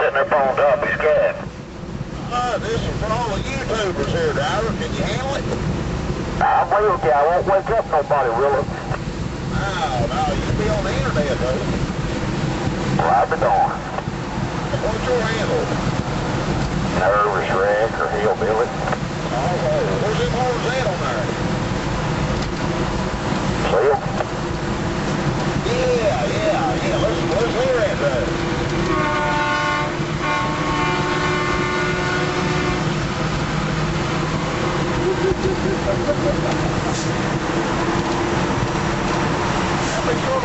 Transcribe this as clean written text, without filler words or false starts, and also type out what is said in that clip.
setting their phones up. He's scared. This is for all the YouTubers here, driver. Can you handle it? I will, I won't wake up nobody, will it? No, you be on the internet, though. Well, I'll be darned. What's your handle? Nervous wreck or hillbilly. Oh, where's them horns at on there? See 'em? Yeah. Let's hear it, though. How big your